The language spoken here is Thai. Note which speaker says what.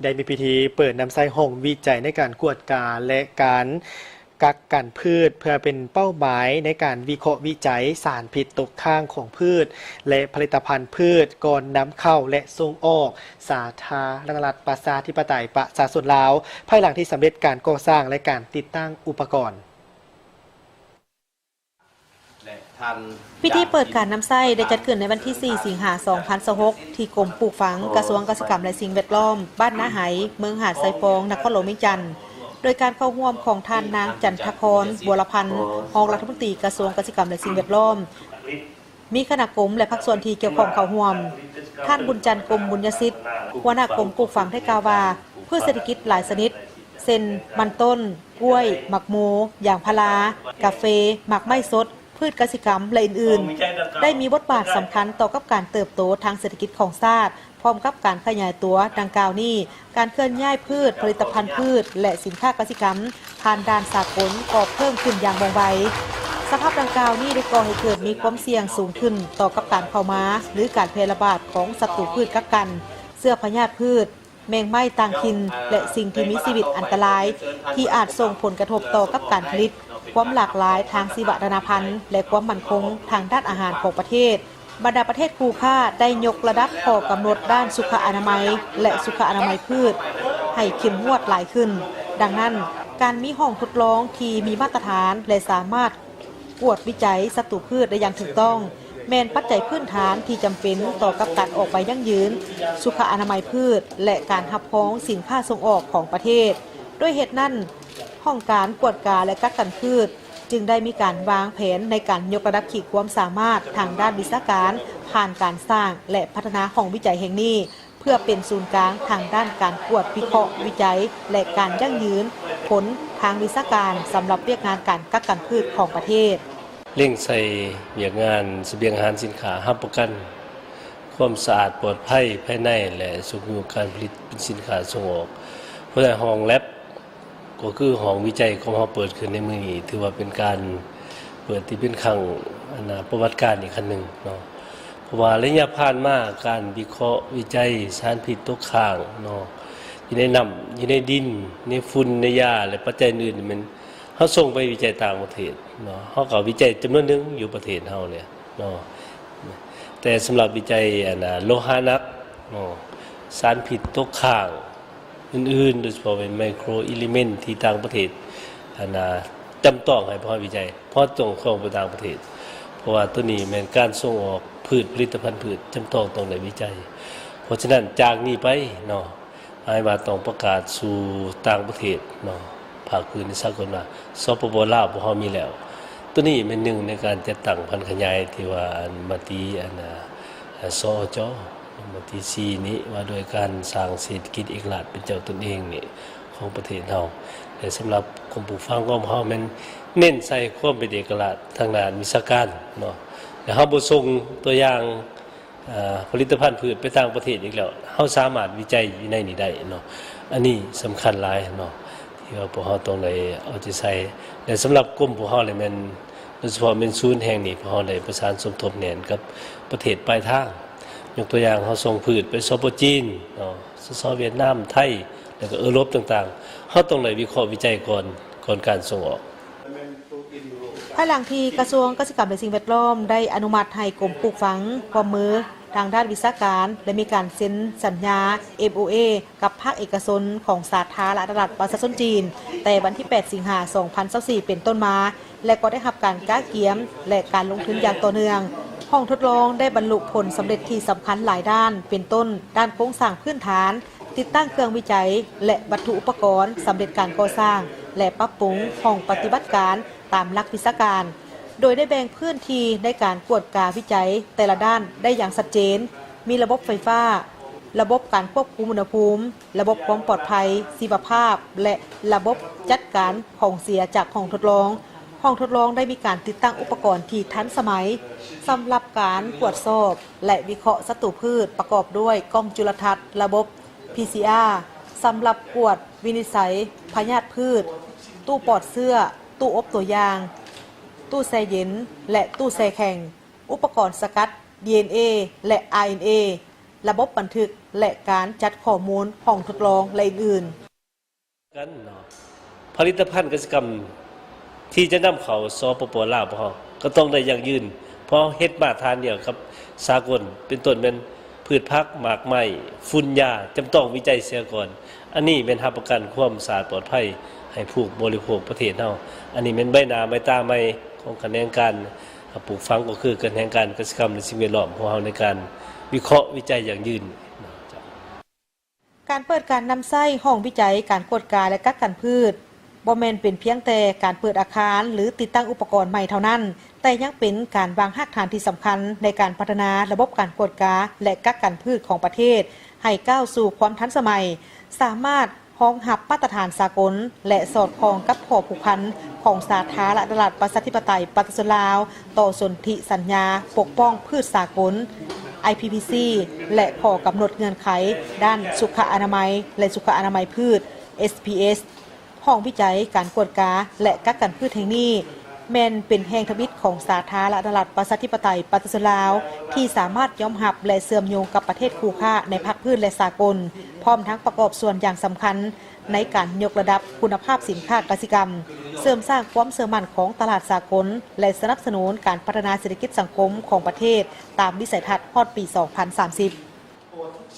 Speaker 1: ได้มีพิธีเปิดน้ำใสห้องวิจัยในการกวดกาและการกักกันพืชเพื่อเป็นเป้าหมายในการวิเคราะห์วิจัยสารพิษตกค้างของพืชและผลิตภัณฑ์พืชก่อนนำเข้าและส่งออกสาธารณรัฐประชาธิปไตยประชาชนลาวภายหลังที่สำเร็จการก่อสร้างและการติดตั้งอุปกรณ์
Speaker 2: พิธีเปิดการน้ำไส้ได้จัดขึ้นในวันที่ 4 สิงหาคม 2026 ที่กรมปลูกฝังกระทรวงเกษตรกรรมและสิ่งแวดล้อมบ้านนาไหเมืองหาดไซฟองนครหลวงเวียงจันทน์โดยการเข้าร่วมของท่านนางจันทครบัวละพันธ์รองรัฐมนตรีกระทรวงเกษตรกรรมและสิ่งแวดล้อมมีคณะกรมและภาคส่วนที่เกี่ยวข้องเข้าร่วมท่านบุญจันทร์กรมบุญยศิษย์หัวหน้ากรมปลูกฝังได้กล่าวว่าพืชเศรษฐกิจหลายชนิดเช่นมันต้นกล้วยหมักโมยางพารากาแฟหมักไม้สดพืชกสิกรรมและอื่นๆได้มีบทบาทสำคัญต่อกับการเติบโตทางเศรษฐกิจของชาติพร้อมกับการขยายตัวดังกล่าวนี้การเคลื่อนย้ายพืชผลิตภัณฑ์พืชและสินค้ากสิกรรมผ่านด่านสากลก็เพิ่มขึ้นอย่างว่องไวสภาพดังกล่าวนี้ได้ก่อให้เกิดมีความเสี่ยงสูงขึ้นต่อกับการเข้ามาหรือการแพร่ระบาดของศัตรูพืชกักกันเชื้อพยาธิพืชแมงไม้ต่างถิ่นและสิ่งที่มีชีวิตอันตรายที่อาจส่งผลกระทบต่อกับการผลิตความหลากหลายทางชีวนานาพันธุ์และความมั่นคงทางด้านอาหารของประเทศบรรดาประเทศคู่ค้าได้ยกระดับข้อกำหนดด้านสุขอนามัยและสุขอนามัยพืชให้เข้มงวดหลายขึ้นดังนั้นการมีห้องทดลองที่มีมาตรฐานและสามารถกวดวิจัยศัตรูพืชได้อย่างถูกต้องแม่นปัจจัยพื้นฐานที่จำเป็นต่อกับการออกไปยั่งยืนสุขอนามัยพืชและการรับพ้องสินค้าส่งออกของประเทศด้วยเหตุนั้นห้องการกวดกาและกักกันพืชจึงได้มีการวางแผนในการยกระดับขีดความสามารถทางด้านวิชาการผ่านการสร้างและพัฒนาห้องวิจัยแห่งนี้เพื่อเป็นศูนย์กลางทางด้านการกวดวิเคราะห์วิจัยและการยั่งยืนผลทางวิชาการสำหรับเรียกงานการกักกันพืชของประเทศ
Speaker 3: เร่งใส่เบียกงานเสบียงอาหารสินค้ารับประกันความสะอาดปลอดภัยภายในและสุขอยู่การผลิตเป็นสินค้าส่งออกเพราะฉะนั้นห้องแลบก็คือห้องวิจัยของเราเปิดขึ้นในมื้อนี้ถือว่าเป็นการเปิดที่เป็นครั้งประวัติการอีกครั้งหนึ่งเนาะเพราะว่าระยะผ่านมาการวิเคราะห์วิจัยสารพิษตกค้างเนาะอยู่ในน้ำอยู่ในดินในฝุ่นในหญ้าและปัจจัยอื่นมันเขาส่งไปวิจัยต่างประเทศเนาะเขาก็วิจัยจำนวนหนึงอยู่ประเทศเราเนี่ยเนาะแต่สำหรับวิจัยโลหะหนักเนาะสารพิษตกค้างอื่นๆโดยเฉพาะเป็นไมโครอิเลเมนต์ที่ต่างประเทศจำต้องให้พอวิจัยเพราะต้องเข้าไปต่างประเทศเพราะว่าตัวนี้เป็นการส่งออกพืชผลิตภัณฑ์พืชจำต้องได้วิจัยเพราะฉะนั้นจากนี้ไปเนาะให้มาต้องประกาศสู่ต่างประเทศเนาะภาคพื้นสากลว่าสปป.ลาวพวกเรามีแล้วตัวนี้เป็นหนึ่งในการจัดตั้งพันธุ์ขยายที่ว่ามาตีสอจมาตีซีนี้ว่าโดยการสร้างเศรษฐกิจเอกราชเป็นเจ้าตนเองนี่ของประเทศเราแต่สำหรับกรมปลูกฝังของเรามันเน้นใส่ความเป็นเอกราชทางด้านวิชาการเนาะแล้วเราบ่ส่งตัวอย่างผลิตภัณฑ์พืชไปต่างประเทศอีกแล้วเราสามารถวิจัยอยู่ในนี้ได้เนาะอันนี้สำคัญหลายเนาะที่ว่าพวกเราต้องได้เอาใจใส่และสำหรับกรมพวกเราเลยมันโดยเฉพาะเป็นศูนย์แห่งนี้พวกเราได้ประสานสมทบแน่นกับประเทศปลายทางยกตัวอย่างเราส่งพืชไปสปป.จีนเนาะสเวียดนามไทยแล้วก็ยุโรปต่างๆเขาต้องได้วิเคราะห์วิจัยก่อนการส่งออก
Speaker 2: ภายหลังที่กระทรวงเกษตรกรรมและสิ่งแวดล้อมได้อนุมัติให้กรมปลูกฝังความมือทางด้านวิชาการและมีการเซ็นสัญญา MOA กับภาคเอกชนของสาธารณรัฐประชาชนจีนแต่วันที่ 8 สิงหาคม 2024 เป็นต้นมาและก็ได้รับการก้าเกียมและการลงทุนอย่างต่อเนื่องห้องทดลองได้บรรลุผลสำเร็จที่สำคัญหลายด้านเป็นต้นด้านโครงสร้างพื้นฐานติดตั้งเครื่องวิจัยและวัตถุอุปกรณ์สำเร็จการก่อสร้างและปรับปรุงห้องปฏิบัติการตามหลักวิชาการโดยได้แบ่งพื้นที่ในการกวดกาวิจัยแต่ละด้านได้อย่างชัดเจนมีระบบไฟฟ้าระบบการควบคุมอุณหภูมิระบบความปลอดภัยชีวภาพและระบบจัดการของเสียจากห้องทดลองห้องทดลองได้มีการติดตั้งอุปกรณ์ที่ทันสมัยสำหรับการตรวจสอบและวิเคราะห์ศัตรูพืชประกอบด้วยกล้องจุลทรรศน์ระบบ PCR สำหรับกวดวินิจฉัยพยาธิพืชตู้ปลอดเสื้อตู้อบตัวอย่างตู้แช่เย็นและตู้แช่แข็งอุปกรณ์สกัด DNA และ RNA ระบบบันทึกและการจัดข้อมูลห้องทดลองและอื่นๆ
Speaker 3: กันเนาะผลิตภัณฑ์เกษตรกรรมที่จะนำเข้าสปป.ลาวบ่ก็ต้องได้ยั่งยืนเพราะเฮ็ดมาตรฐานเดียวกับสากลเป็นต้นเป็นพืชผักหมากไม้ฝุ่นยาจำต้องวิจัยเสียก่อนอันนี้เป็นรับประกันความสะอาดปลอดภัยให้ผู้บริโภคประเทศเฮาอันนี้เป็นใบหน้าใบตาใหม่ของคะแนนการปลูกฝังก็คือการแห่งการเกษตรกรรมและสิ่งแวดล้อมของเฮาในการวิเคราะห์วิจัยอย่างยืน
Speaker 2: การเปิดการนำไส้ห้องวิจัยการกวดกาและกักกันพืชบ่แม่นเป็นเพียงแต่การเปิดอาคารหรือติดตั้งอุปกรณ์ใหม่เท่านั้นแต่ยังเป็นการวางรากฐานที่สำคัญในการพัฒนาระบบการกวดกาและกักกันพืชของประเทศให้ก้าวสู่ความทันสมัยสามารถรองรับมาตรฐานสากลและสอดคล้องกับข้อผูกพันของสาธารณรัฐประชาธิปไตยปฏิรูปลาวต่อสนธิสัญญาปกป้องพืชสากล IPPC และข้อกำหนดเงื่อนไขด้านสุขอนามัยและสุขอนามัยพืช SPS ห้องวิจัยการกวดกาและกักกันพืชแห่งนี้แม่นเป็นแห่งทวิตของสาธารณรัฐประชาธิปไตยปฏิรูปลาวที่สามารถยอมรับและเสื่อมโยงกับประเทศคู่ค้าในภาคพืชและสากลพร้อมทั้งประกอบส่วนอย่างสำคัญในการยกระดับคุณภาพสินค้าเกษตรกรรมเสริมสร้างความเชื่อมั่นของตลาดสากลและสนับสนุนการพัฒนาเศรษฐกิจสังคมของประเทศตามวิสัยทัศน์ฮอดปี 2030